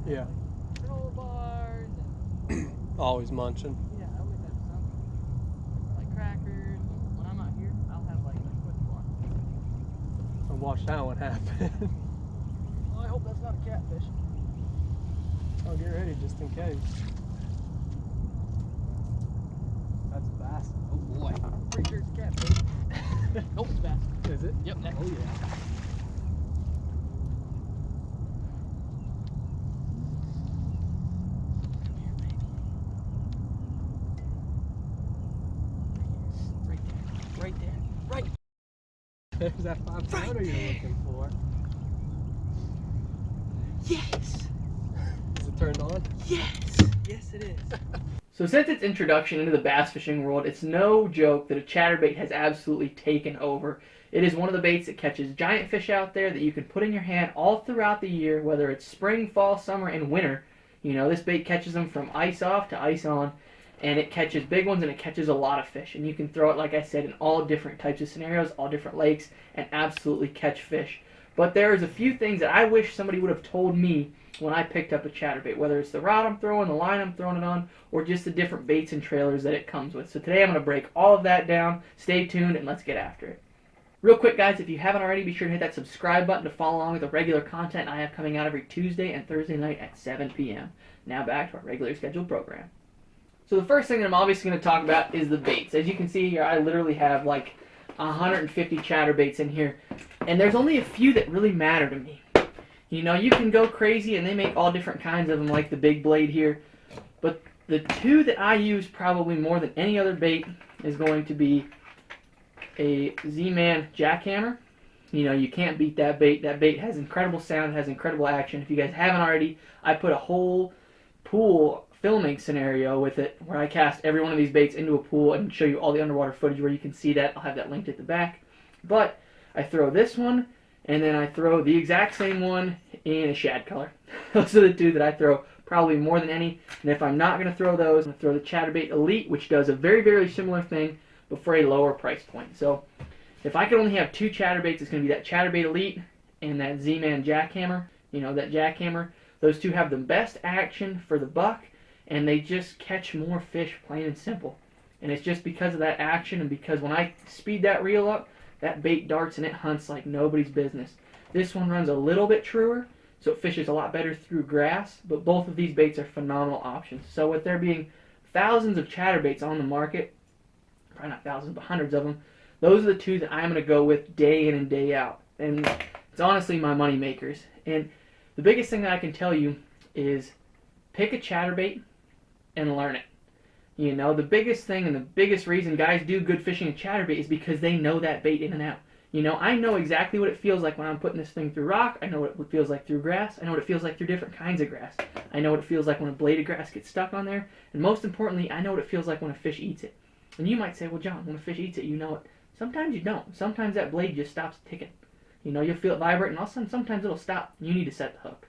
Yeah. Like granola bars and Always munching. yeah, I always have something. Like crackers. When I'm out here, I'll have like a quick one. So watch that one happen. Oh, I hope that's not a catfish. Oh, get ready just in case. That's a bass. Oh boy. I'm pretty sure it's a catfish. Nope, it's a bass. Is it? Yep, next. Oh yeah. Right there. Right there. Right. There's that 5-pounder you're looking for. Yes. Is it turned on? Yes. Yes, it is. So since its introduction into the bass fishing world, it's no joke that a chatterbait has absolutely taken over. It is one of the baits that catches giant fish out there that you can put in your hand all throughout the year, whether it's spring, fall, summer, and winter. You know, this bait catches them from ice off to ice on, and it catches big ones and it catches a lot of fish. And you can throw it, like I said, in all different types of scenarios, all different lakes, and absolutely catch fish. But there's a few things that I wish somebody would have told me when I picked up a chatterbait, whether it's the rod I'm throwing, the line I'm throwing it on, or just the different baits and trailers that it comes with. So today I'm going to break all of that down. Stay tuned and let's get after it. Real quick, guys, if you haven't already, be sure to hit that subscribe button to follow along with the regular content I have coming out every Tuesday and Thursday night at 7 p.m. Now back to our regular scheduled program. So the first thing that I'm obviously going to talk about is the baits. As you can see here, I literally have like 150 chatterbaits in here, and there's only a few that really matter to me. You know, you can go crazy and they make all different kinds of them, like the big blade here, but the two that I use probably more than any other bait is going to be a Zman jackhammer. You know, you can't beat that bait. That bait has incredible sound, has incredible action. If you guys haven't already, I put a whole pool filming scenario with it where I cast every one of these baits into a pool and show you all the underwater footage where you can see that. I'll have that linked at the back. But I throw this one, and then I throw the exact same one in a shad color. Those are the two that I throw probably more than any. And if I'm not going to throw those, I'm going to throw the Chatterbait Elite, which does a very, very similar thing, but for a lower price point. So if I could only have two chatterbaits, it's going to be that Chatterbait Elite and that Z-Man jackhammer. You know, that jackhammer. Those two have the best action for the buck, and they just catch more fish, plain and simple. And it's just because of that action, and because when I speed that reel up, that bait darts and it hunts like nobody's business. This one runs a little bit truer, so it fishes a lot better through grass, but both of these baits are phenomenal options. So with there being thousands of chatterbaits on the market, probably not thousands, but hundreds of them, those are the two that I'm going to go with day in and day out. And it's honestly my money makers. And the biggest thing that I can tell you is pick a chatterbait and learn it. You know, the biggest thing and the biggest reason guys do good fishing in chatterbait is because they know that bait in and out. You know, I know exactly what it feels like when I'm putting this thing through rock. I know what it feels like through grass. I know what it feels like through different kinds of grass. I know what it feels like when a blade of grass gets stuck on there. And most importantly, I know what it feels like when a fish eats it. And you might say, well, John, when a fish eats it, you know it. Sometimes you don't. Sometimes that blade just stops ticking. You know, you'll feel it vibrate, and all of a sudden, sometimes it'll stop. You need to set the hook.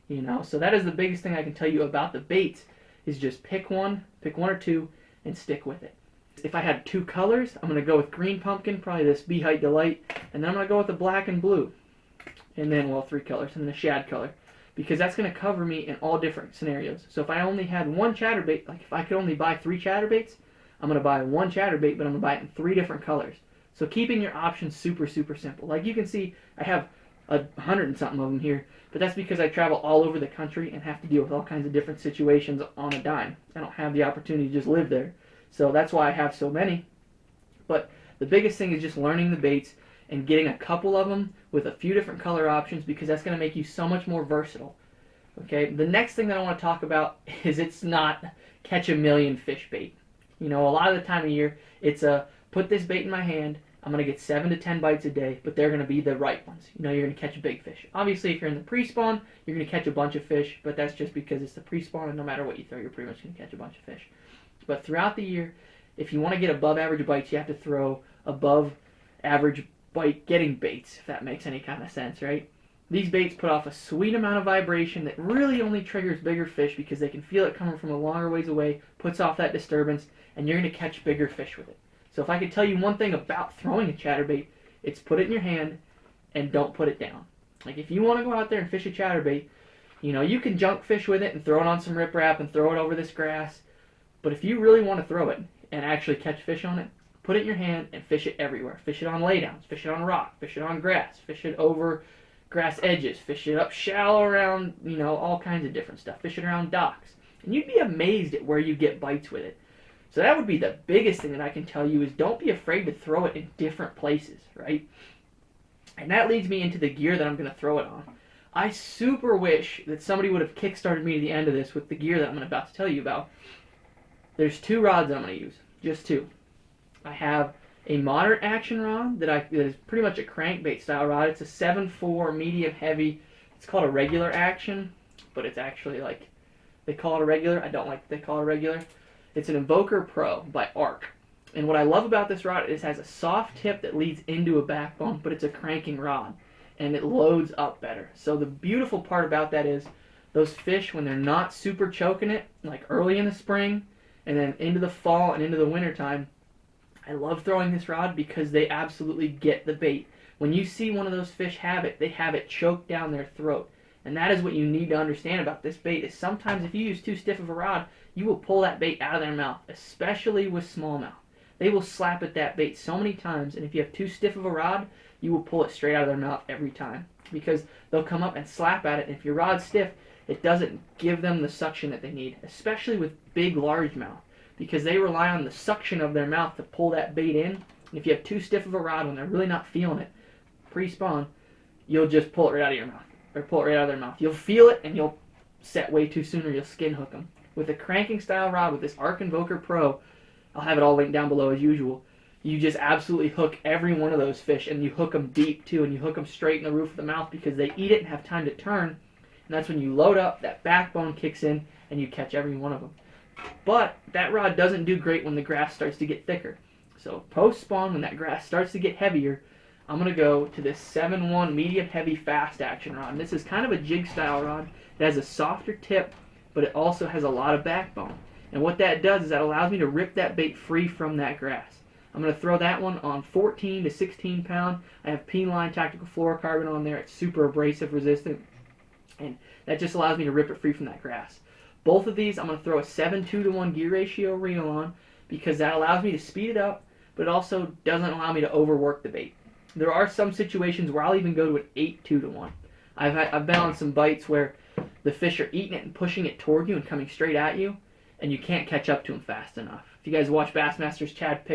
You know, so that is the biggest thing I can tell you about the baits, is just pick one or two, and stick with it. If I had two colors, I'm going to go with green pumpkin, probably this Bhite Delight, and then I'm going to go with the black and blue. And then, well, three colors, and then the shad color. Because that's going to cover me in all different scenarios. So if I only had one chatterbait, like if I could only buy 3 chatterbaits, I'm going to buy one chatterbait, but I'm going to buy it in 3 different colors. So keeping your options super, super simple. Like you can see, I have 100 and something of them here, but that's because I travel all over the country and have to deal with all kinds of different situations on a dime. I don't have the opportunity to just live there. So that's why I have so many. But the biggest thing is just learning the baits and getting a couple of them with a few different color options, because that's going to make you so much more versatile. Okay, the next thing that I want to talk about is it's not catch a million fish bait. You know, a lot of the time of year, it's a put this bait in my hand, I'm going to get 7 to 10 bites a day, but they're going to be the right ones. You know, you're going to catch a big fish. Obviously, if you're in the pre-spawn, you're going to catch a bunch of fish, but that's just because it's the pre-spawn, and no matter what you throw, you're pretty much going to catch a bunch of fish. But throughout the year, if you want to get above average bites, you have to throw above average bite getting baits, if that makes any kind of sense, right? These baits put off a sweet amount of vibration that really only triggers bigger fish because they can feel it coming from a longer ways away, puts off that disturbance, and you're going to catch bigger fish with it. So if I could tell you one thing about throwing a chatterbait, it's put it in your hand and don't put it down. Like if you want to go out there and fish a chatterbait, You know, you can junk fish with it and throw it on some riprap and throw it over this grass. But if you really want to throw it and actually catch fish on it, put it in your hand and fish it everywhere. Fish it on laydowns, fish it on rock, fish it on grass, fish it over grass edges, fish it up shallow around, you know, all kinds of different stuff. Fish it around docks. And you'd be amazed at where you get bites with it. So that would be the biggest thing that I can tell you is don't be afraid to throw it in different places, right? And that leads me into the gear that I'm going to throw it on. I super wish that somebody would have kickstarted me to the end of this with the gear that I'm about to tell you about. There's 2 rods that I'm going to use, just 2. I have a moderate action rod that is pretty much a crankbait style rod. It's a 7.4 medium heavy. It's called a regular action, but it's actually like they call it a regular. I don't like that they call it a regular. It's an Invoker Pro by Arc. And what I love about this rod is it has a soft tip that leads into a backbone, but it's a cranking rod, and it loads up better. So the beautiful part about that is those fish, when they're not super choking it, like early in the spring, and then into the fall and into the winter time, I love throwing this rod because they absolutely get the bait. When you see one of those fish have it, they have it choked down their throat. And that is what you need to understand about this bait is sometimes if you use too stiff of a rod, you will pull that bait out of their mouth, especially with smallmouth. They will slap at that bait so many times, and if you have too stiff of a rod, you will pull it straight out of their mouth every time. Because they'll come up and slap at it, and if your rod's stiff, it doesn't give them the suction that they need, especially with big largemouth, because they rely on the suction of their mouth to pull that bait in. And if you have too stiff of a rod when they're really not feeling it, pre-spawn, you'll just pull it right out of your mouth, or pull it right out of their mouth. You'll feel it, and you'll set way too soon, or you'll skin hook them. With a cranking style rod, with this Arc Invoker Pro, I'll have it all linked down below as usual, you just absolutely hook every one of those fish, and you hook them deep too, and you hook them straight in the roof of the mouth because they eat it and have time to turn, and that's when you load up, that backbone kicks in, and you catch every one of them. But that rod doesn't do great when the grass starts to get thicker. So post-spawn, when that grass starts to get heavier, I'm going to go to this 7.1 medium heavy fast action rod. And this is kind of a jig style rod. It has a softer tip, but it also has a lot of backbone. And what that does is that allows me to rip that bait free from that grass. I'm going to throw that one on 14 to 16 pound. I have P-line tactical fluorocarbon on there. It's super abrasive resistant. And that just allows me to rip it free from that grass. Both of these I'm going to throw a 7:2-to-1 gear ratio reel on because that allows me to speed it up, but it also doesn't allow me to overwork the bait. There are some situations where I'll even go to an 8:2-to-1. I've been on some bites where the fish are eating it and pushing it toward you and coming straight at you, and you can't catch up to them fast enough. If you guys watch Bassmasters, Chad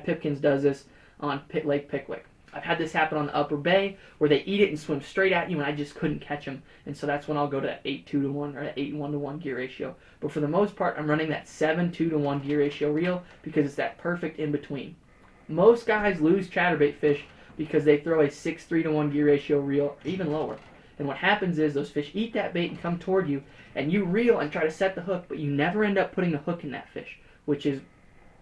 Pipkins does this on Lake Pickwick. I've had this happen on the Upper Bay where they eat it and swim straight at you and I just couldn't catch them. And so that's when I'll go to that 8:2-to-1 or that 8:1-to-1 gear ratio. But for the most part, I'm running that 7:2-to-1 gear ratio reel because it's that perfect in between. Most guys lose chatterbait fish because they throw a 6:3-to-1 gear ratio reel or even lower. And what happens is those fish eat that bait and come toward you, and you reel and try to set the hook, but you never end up putting the hook in that fish, which is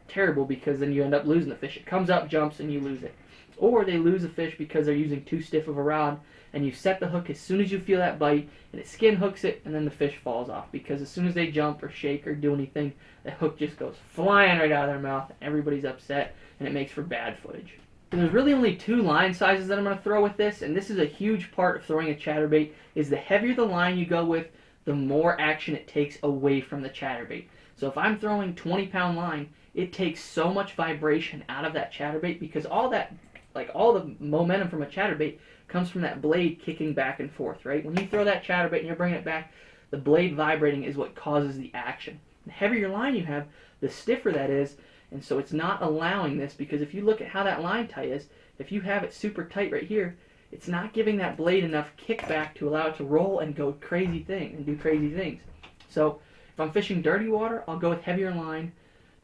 terrible because then you end up losing the fish. It comes up, jumps, and you lose it. Or they lose a fish because they're using too stiff of a rod, and you set the hook as soon as you feel that bite, and it skin hooks it, and then the fish falls off. Because as soon as they jump or shake or do anything, the hook just goes flying right out of their mouth, and everybody's upset, and it makes for bad footage. So there's really only 2 line sizes that I'm going to throw with this, and this is a huge part of throwing a chatterbait, is the heavier the line you go with, the more action it takes away from the chatterbait. So if I'm throwing 20-pound line, it takes so much vibration out of that chatterbait because all the momentum from a chatterbait comes from that blade kicking back and forth, right? When you throw that chatterbait and you're bringing it back, the blade vibrating is what causes the action. The heavier line you have, the stiffer that is, and so it's not allowing this because if you look at how that line tie is, if you have it super tight right here, it's not giving that blade enough kickback to allow it to roll and go crazy thing and do crazy things. So if I'm fishing dirty water, I'll go with heavier line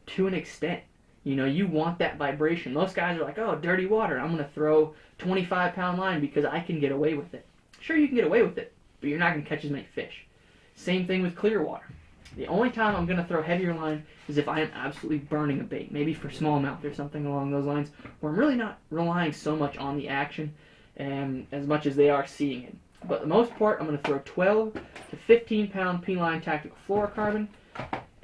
to an extent. You know, you want that vibration. Most guys are like, oh, dirty water, I'm going to throw 25-pound line because I can get away with it. Sure, you can get away with it, but you're not going to catch as many fish. Same thing with Clearwater. The only time I'm going to throw heavier line is if I am absolutely burning a bait, maybe for smallmouth or something along those lines, where I'm really not relying so much on the action as much as they are seeing it. But the most part, I'm going to throw 12 to 15-pound P-line tactical fluorocarbon,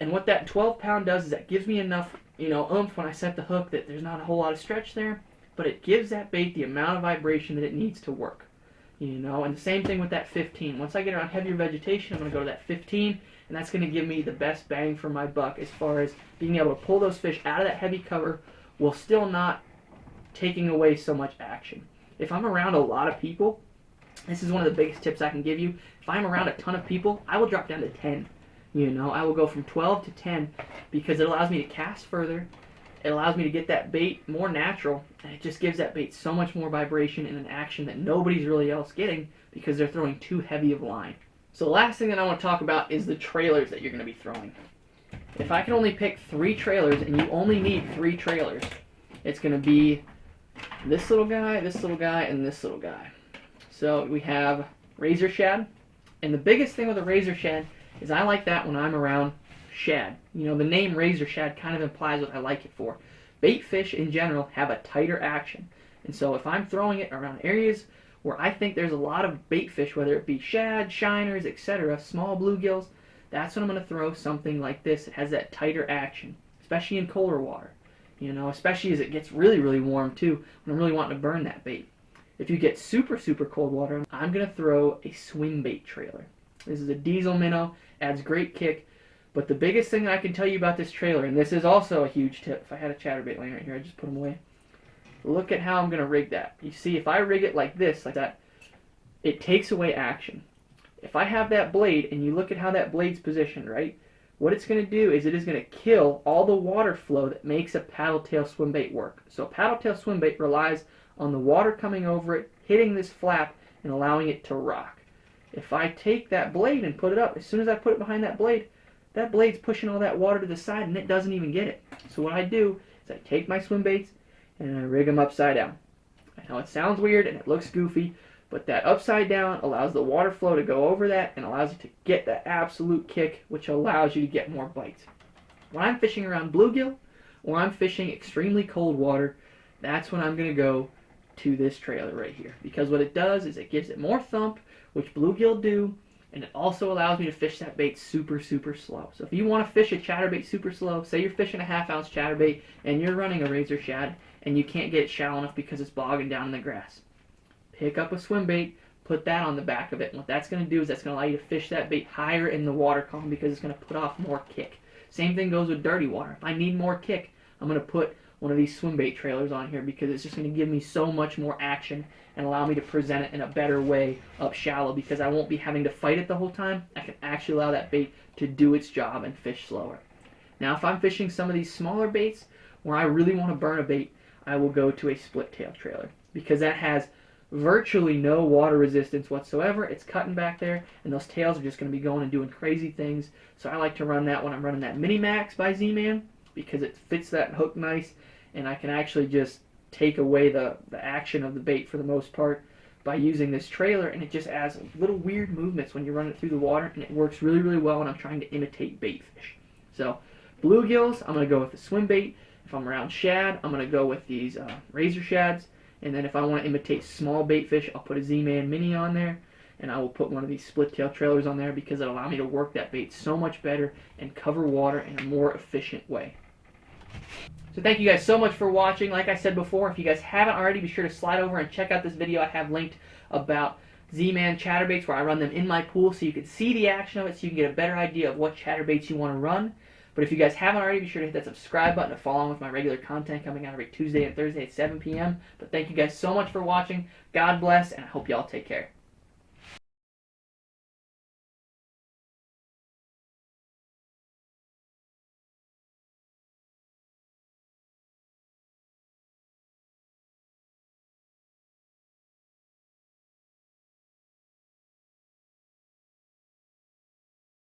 and what that 12-pound does is that gives me enough oomph when I set the hook that there's not a whole lot of stretch there, but it gives that bait the amount of vibration that it needs to work. You know, and the same thing with that 15. Once I get around heavier vegetation, I'm going to go to that 15, and that's going to give me the best bang for my buck as far as being able to pull those fish out of that heavy cover while still not taking away so much action. If I'm around a lot of people, this is one of the biggest tips I can give you. If I'm around a ton of people, I will drop down to 10. You know, I will go from 12 to 10 because it allows me to cast further. It allows me to get that bait more natural, and it just gives that bait so much more vibration and an action that nobody's really else getting because they're throwing too heavy of line. So the last thing that I want to talk about is the trailers that you're going to be throwing. If I can only pick 3 trailers, and you only need 3 trailers, it's going to be this little guy, and this little guy. So we have razor shad, and the biggest thing with a razor shad is I like that when I'm around shad. You know, the name razor shad kind of implies what I like it for. Bait fish in general have a tighter action, and so if I'm throwing it around areas where I think there's a lot of bait fish, whether it be shad, shiners, etc., small bluegills, that's when I'm going to throw something like this. It has that tighter action, especially in colder water. You know, especially as it gets really, really warm too, when I'm really wanting to burn that bait. If you get super, super cold water, I'm going to throw a swing bait trailer. This is a diesel minnow, adds great kick, but the biggest thing I can tell you about this trailer, and this is also a huge tip, if I had a chatterbait laying right here, I'd just put them away. Look at how I'm going to rig that. You see, if I rig it like this, like that, it takes away action. If I have that blade, and you look at how that blade's positioned, right? What it's going to do is it is going to kill all the water flow that makes a paddle tail swim bait work. So a paddle tail swim bait relies on the water coming over it, hitting this flap, and allowing it to rock. If I take that blade and put it up, as soon as I put it behind that blade's pushing all that water to the side, and it doesn't even get it. So what I do is I take my swim baits, and I rig them upside down. I know it sounds weird, and it looks goofy, but that upside down allows the water flow to go over that and allows you to get that absolute kick, which allows you to get more bites. When I'm fishing around bluegill, or I'm fishing extremely cold water, that's when I'm going to go to this trailer right here. Because what it does is it gives it more thump, which bluegill do, and it also allows me to fish that bait super, super slow. So if you want to fish a chatterbait super slow, say you're fishing a 1/2 ounce chatterbait and you're running a razor shad and you can't get it shallow enough because it's bogging down in the grass, pick up a swim bait, put that on the back of it, and what that's going to do is that's going to allow you to fish that bait higher in the water column because it's going to put off more kick. Same thing goes with dirty water. If I need more kick, I'm going to put one of these swim bait trailers on here because it's just going to give me so much more action and allow me to present it in a better way up shallow because I won't be having to fight it the whole time. I can actually allow that bait to do its job and fish slower. Now if I'm fishing some of these smaller baits where I really want to burn a bait, I will go to a split tail trailer because that has virtually no water resistance whatsoever. It's cutting back there, and those tails are just going to be going and doing crazy things. So I like to run that when I'm running that Mini Max by Z-Man because it fits that hook nice, and I can actually just take away the action of the bait for the most part by using this trailer, and it just adds little weird movements when you run it through the water, and it works really, really well when I'm trying to imitate bait fish. So bluegills, I'm going to go with the swim bait. If I'm around shad, I'm going to go with these razor shads. And then if I want to imitate small bait fish, I'll put a Z-Man Mini on there. And I will put one of these split tail trailers on there because it'll allow me to work that bait so much better and cover water in a more efficient way. So thank you guys so much for watching. Like I said before, if you guys haven't already, be sure to slide over and check out this video I have linked about Zman Chatterbaits where I run them in my pool so you can see the action of it so you can get a better idea of what chatterbaits you want to run. But if you guys haven't already, be sure to hit that subscribe button to follow on with my regular content coming out every Tuesday and Thursday at 7 p.m. But thank you guys so much for watching. God bless, and I hope y'all take care.